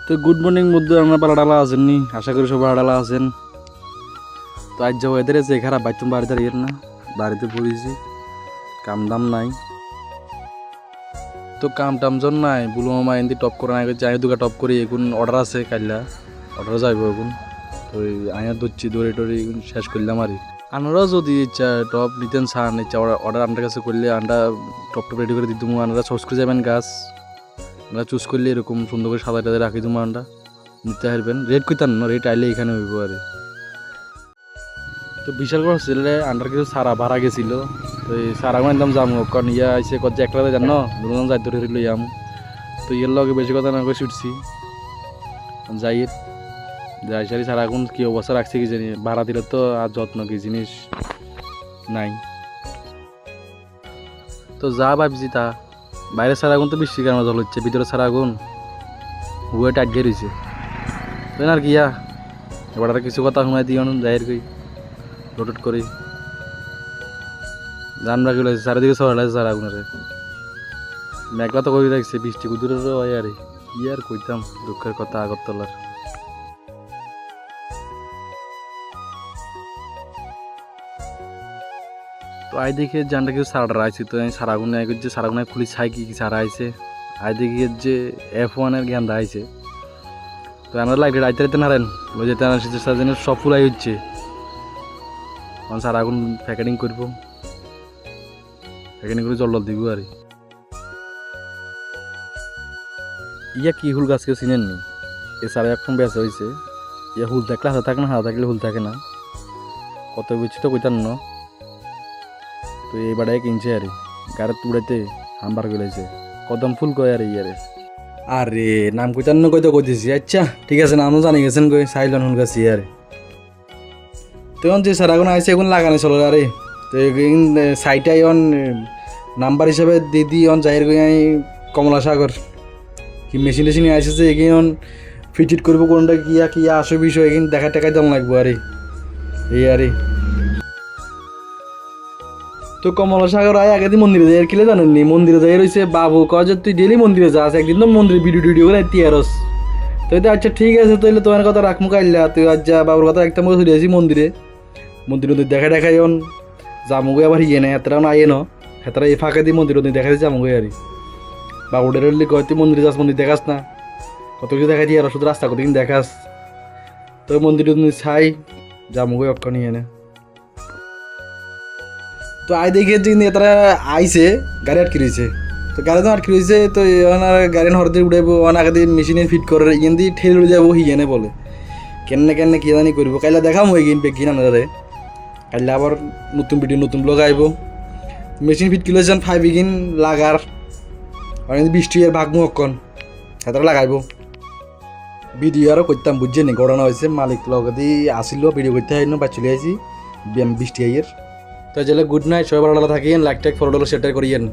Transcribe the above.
তো good morning মধ্যে আমরা পালাডালা আছেন নি, আশা করি সবাই পালাডালা আছেন। তো আজ যে ওয়েদারে যে খারাপ বাইতুম বাড়ি দাঁড়িয়ে না, বাড়িতে পড়েছি, কাম দাম নাই। তো কাম টাম জন নাই, বুলু মামা এমনি টপ করে নাই, যাই দুগা টপ করি। এখন অর্ডার আছে কাইলা, অর্ডার যাইব এখন। তো আইয়া ধরছি দৌড়ে টড়ি শেষ করলাম আর আনারাও যদি ইচ্ছা টপ নিতেন চান, ইচ্ছা অর্ডার আন্ডার কাছে করলে আন্ডা টপ টপ রেডি করে দিত। আনারা চুজ করে যাবেন গাছ, আমরা চুজ করলে এরকম সুন্দর করে সাদা টাদা রাখি দিব। আন্ডা নিতে পারবেন, রেট কইতান না, রেট আইলে এখানে হইব আর। তো বিশাল বড় ছেলে আন্ডার কিছু সারা ভাড়া গেছিল। তো এই সারাগুলো একদম যাম, কারণ ইয়া আইসে কত যে একলা জানো দুজন যাই ধরে লইয়াম। তো ইয়ের লগে বেশি কথা না করে ছুটছি যাই যাই সারি সারাগুন কি অবস্থা রাখছে কি জানি। ভাড়া দিলে তো আর যত্ন কি জিনিস নাই। তো যা ভাবছি তা, বাইরে সারাগুন তো বৃষ্টির কারণে জল হচ্ছে, ভিতরে সারাগুন হুয়ে টাইট গিয়ে রয়েছে। তাই না আর কিয়া এবার আর কিছু কথা শোনাই দিও যাইয়ের কই রোটেট করি জান রাখি লাগছে চারিদিকে সরা লাগছে সারাগুনারে। মেঘলা তো করে রাখছে, বৃষ্টি কুদুরেরও হয় আরে কি আর কইতাম দুঃখের কথা আগরতলার। তো আই দেখে জানটা কিছু সারাটা আইছে। তো আমি সারাগুনে যে সারাগুনে খুলি ছাই কি কি সারা আইছে। আই দেখি যে F1-এর জ্ঞান আইছে। তো আমরা লাইট আইতে রাইতে নারেন ওই যে তেনার সাজনের সব ফুলাই হচ্ছে। সারাগুন প্যাকেটিং করব, প্যাকেটিং করে জল দিব আর। ইয়া কি হুল গাছকে চিনেন নি? এ সারা এখন বেঁচে হয়েছে। ইয়া হুল থাকলে হাতে থাকে না, হাতে থাকলে হুল থাকে না, কত বুঝছি তো কইতাম না। তো এই বাড়াই কিনছে আর গাড়ি তুড়াইতে হাম্বার গেলেছে কদম ফুল কয় আর ইয়ারে। আরে নাম কইতাম না কইতে কইতেছি। আচ্ছা ঠিক আছে, নামও জানি গেছেন কই সাইলন হুল গাছ ইয়ারে। তখন যে সারাগুন আইসে এখন লাগানো চলো আরে। তো সাইটাই অন নাম্বার হিসাবে দিদি অন যাইয়ের গই আমি কমলা সাগর কি মেশিন টেশিন আইসে যে এগিয়ে ফিটিট করবো কোনটা কিয়া কিয়া আসে বিষয় এগিন দেখা টেকাই দম লাগবো আরে এই আরে। তো কমলা সাগর আয় আগে মন্দিরে যাই কিলে জানেননি, মন্দিরে যাই রয়েছে বাবু কয় যে তুই ডেলি মন্দিরে যাস, একদিন তো মন্দিরে ভিডিও টিডিও করে তিয়ারস। তো আচ্ছা ঠিক আছে, তাইলে তোমার কথা রাখমু কাইলা। তুই আজ যা বাবুর কথা একটা মতো ধরে আসি মন্দিরে দেখা দেখাই অন জামুগে আবার ইয়ে নেই এতটাও না আইয়ে ন হেতারা এই ফাঁকে দিয়ে মন্দির দেখা দিয়েছে জামুগে আর। বাবুডের কয় তুই মন্দিরে যাস, মন্দির দেখাস না, কত কিছু দেখা দিয়ে আর শুধু রাস্তা কতদিন দেখাস। তো মন্দির ছাই জামুগে অক্ষ নিয়ে এনে। তো আই দেখে যে তারা আইসে গাড়ি আটকে রয়েছে। তো গাড়ি তো আটকে রয়েছে। তো গাড়ি হরতে উঠাইবো আগে দিয়ে মেশিনে ফিট করে ইয়েন দিয়ে ঠেলে উড়ে যাবো হিয়েনে বলে কেনে কেনে কি জানি করবো। কাইলা দেখাম হয়ে গিন বেগিন আনারে কাইলে আবার নতুন ভিডিও নতুন ব্লগ আইব। মেশিন ফিট কিলোজন 5 ইগিন লাগার বৃষ্টি আর ভাগমু অক্ষণ হাতারা লাগাইব। ভিডিও আরও করতাম বুঝছে নি ঘটনা হয়েছে মালিক লগে দিয়ে আসিল ভিডিও করতে হয় বা চলে আসি বৃষ্টি আইয়ের। তো জেলে গুড নাইট, সবাই ভালো থাকিয়েন, লাইক টাইক ফলো শেয়ার করিয়েন।